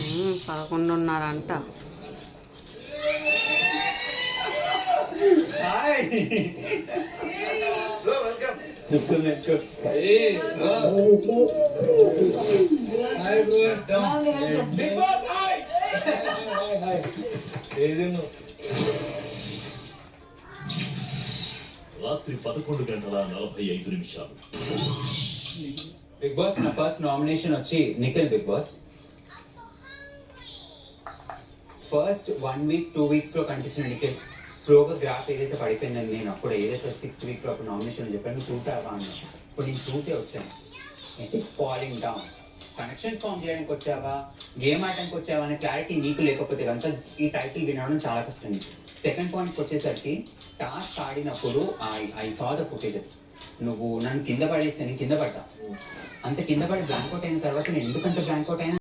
11:30 అంట. రాత్రి 11:45. Bigg Boss నా ఫస్ట్ నామినేషన్ వచ్చి Nikhil. Bigg Boss first 1 week 2 weeks లో కనిపించిన నిఖిల్ స్లోగా గ్రాఫ్ ఏదైతే పడిపోయిందని నేను అప్పుడు ఏదైతే 6th వీక్ లో అప్పుడు నామినేషన్ చెప్పాను చూసావా అన్న. ఇప్పుడు నేను చూసే వచ్చాను. It is falling down. Connections form చేయడానికి వచ్చావా, గేమ్ ఆడడానికి వచ్చావా అనే క్లారిటీ నీకు లేకపోతే కనుక ఈ టైటిల్ వినడం చాలా కష్టం నీకు. సెకండ్ పాయింట్కి వచ్చేసరికి టాస్క్ ఆడినప్పుడు ఐ సా ద ఫుటేజెస్. నువ్వు నన్ను కింద పడేసి నేను కింద పడ్డా. అంత కింద పడి బ్లాంక్ అవుట్ అయిన తర్వాత నేను ఎందుకంత బ్లాంక్ అవుట్ అయినా